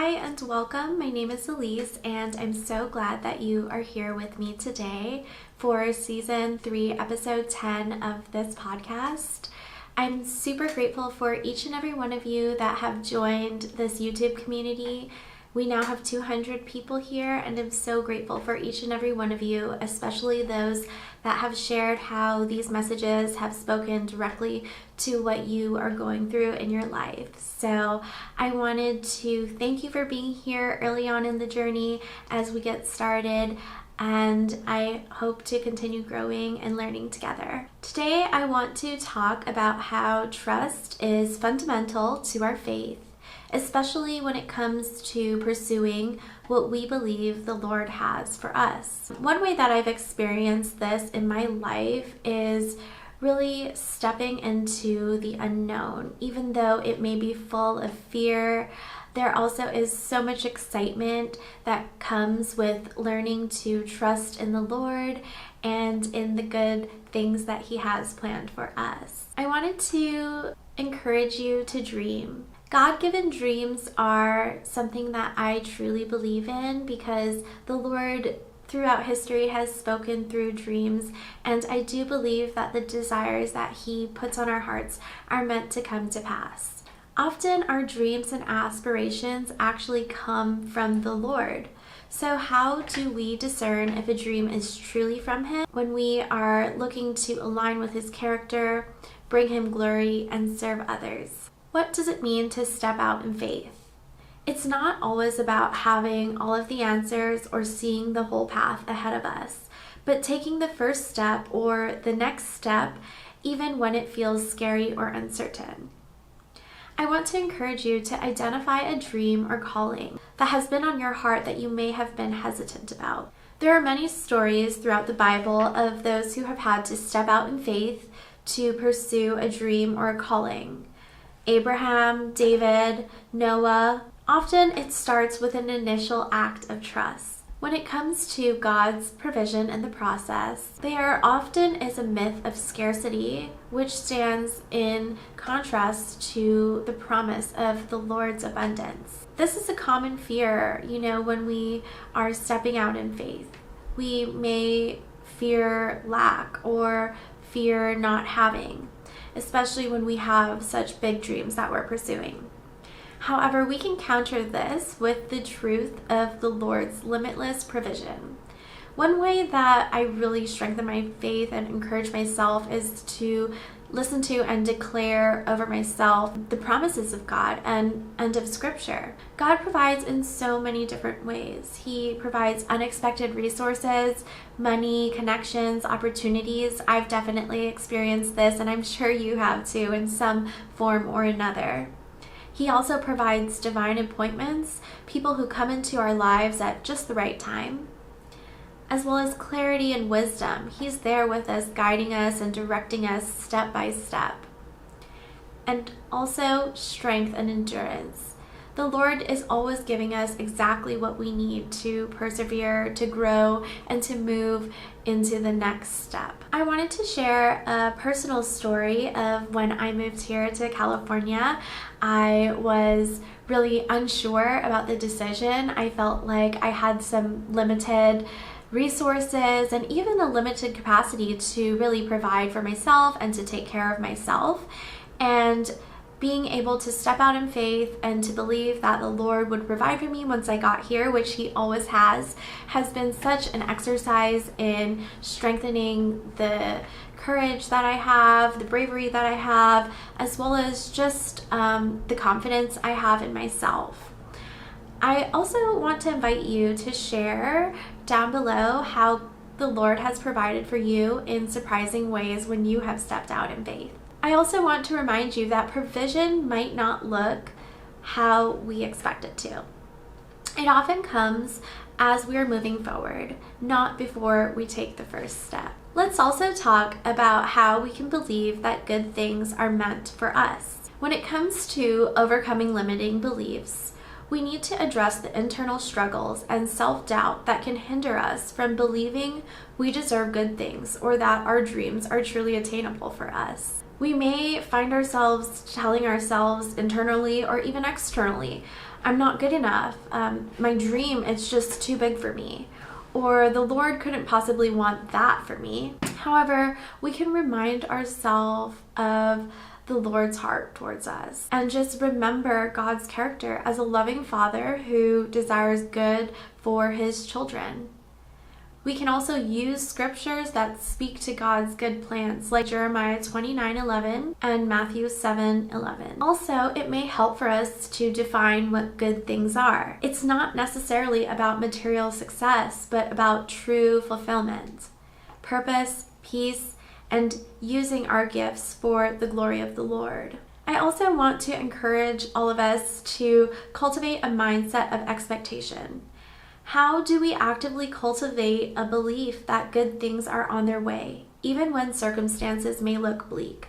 Hi and welcome. My name is Elise and I'm so glad that you are here with me today for season 3, episode 10 of this podcast. I'm super grateful for each and every one of you that have joined this YouTube community. We now have 200 people here and I'm so grateful for each and every one of you, especially those that have shared how these messages have spoken directly to what you are going through in your life. So I wanted to thank you for being here early on in the journey as we get started, and I hope to continue growing and learning together. Today I want to talk about how trust is fundamental to our faith, especially when it comes to pursuing what we believe the Lord has for us. One way that I've experienced this in my life is really stepping into the unknown. Even though it may be full of fear, there also is so much excitement that comes with learning to trust in the Lord and in the good things that He has planned for us. I wanted to encourage you to dream. God-given dreams are something that I truly believe in because the Lord throughout history has spoken through dreams, and I do believe that the desires that He puts on our hearts are meant to come to pass. Often our dreams and aspirations actually come from the Lord. So how do we discern if a dream is truly from Him? When we are looking to align with His character, bring Him glory, and serve others. What does it mean to step out in faith? It's not always about having all of the answers or seeing the whole path ahead of us, but taking the first step or the next step, even when it feels scary or uncertain. I want to encourage you to identify a dream or calling that has been on your heart that you may have been hesitant about. There are many stories throughout the Bible of those who have had to step out in faith to pursue a dream or a calling. Abraham, David, Noah. Often it starts with an initial act of trust. When it comes to God's provision in the process, there often is a myth of scarcity, which stands in contrast to the promise of the Lord's abundance. This is a common fear, when we are stepping out in faith. We may fear lack or fear not having, especially when we have such big dreams that we're pursuing. However, we can counter this with the truth of the Lord's limitless provision. One way that I really strengthen my faith and encourage myself is to listen to and declare over myself the promises of God and of Scripture. God provides in so many different ways. He provides unexpected resources, money, connections, opportunities. I've definitely experienced this, and I'm sure you have too in some form or another. He also provides divine appointments, people who come into our lives at just the right time, as well as clarity and wisdom. He's there with us, guiding us and directing us step by step. And also strength and endurance. The Lord is always giving us exactly what we need to persevere, to grow, and to move into the next step. I wanted to share a personal story of when I moved here to California. I was really unsure about the decision. I felt like I had some limited resources and even a limited capacity to really provide for myself and to take care of myself. And being able to step out in faith and to believe that the Lord would provide for me once I got here, which He always has been such an exercise in strengthening the courage that I have, the bravery that I have, as well as just the confidence I have in myself. I also want to invite you to share down below how the Lord has provided for you in surprising ways when you have stepped out in faith. I also want to remind you that provision might not look how we expect it to. It often comes as we are moving forward, not before we take the first step. Let's also talk about how we can believe that good things are meant for us. When it comes to overcoming limiting beliefs, we need to address the internal struggles and self-doubt that can hinder us from believing we deserve good things or that our dreams are truly attainable for us. We may find ourselves telling ourselves internally or even externally, I'm not good enough. My dream is just too big for me. Or the Lord couldn't possibly want that for me. However, we can remind ourselves of the Lord's heart towards us and just remember God's character as a loving Father who desires good for his children. We can also use scriptures that speak to God's good plans, like Jeremiah 29:11 and Matthew 7:11. Also, it may help for us to define what good things are. It's not necessarily about material success, but about true fulfillment, purpose, peace, and using our gifts for the glory of the Lord. I also want to encourage all of us to cultivate a mindset of expectation. How do we actively cultivate a belief that good things are on their way, even when circumstances may look bleak?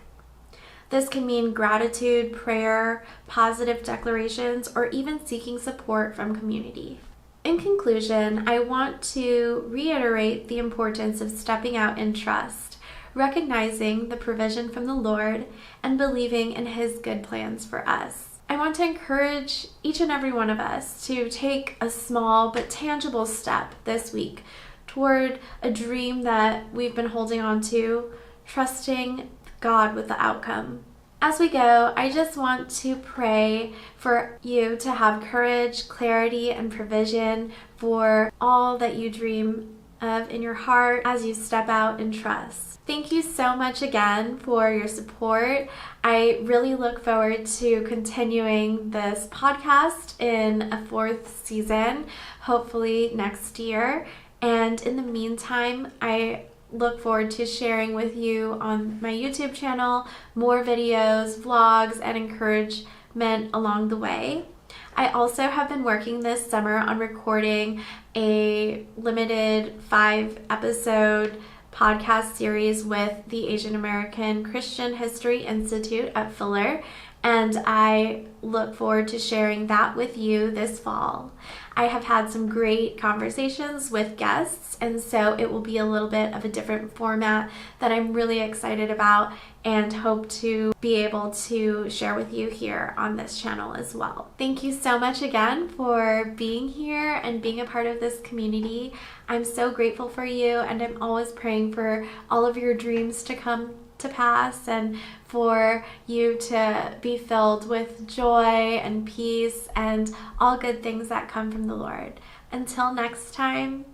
This can mean gratitude, prayer, positive declarations, or even seeking support from community. In conclusion, I want to reiterate the importance of stepping out in trust, recognizing the provision from the Lord, and believing in his good plans for us. I want to encourage each and every one of us to take a small but tangible step this week toward a dream that we've been holding on to, trusting God with the outcome. As we go, I just want to pray for you to have courage, clarity, and provision for all that you dream of in your heart as you step out in trust. Thank you so much again for your support. I really look forward to continuing this podcast in a 4th season, hopefully next year. And in the meantime, I look forward to sharing with you on my YouTube channel more videos, vlogs, and encouragement along the way. I also have been working this summer on recording a limited 5-episode podcast series with the Asian American Christian History Institute at Fuller, and I look forward to sharing that with you this fall. I have had some great conversations with guests, and so it will be a little bit of a different format that I'm really excited about and hope to be able to share with you here on this channel as well. Thank you so much again for being here and being a part of this community. I'm so grateful for you, and I'm always praying for all of your dreams to come to pass and for you to be filled with joy and peace and all good things that come from the Lord. Until next time,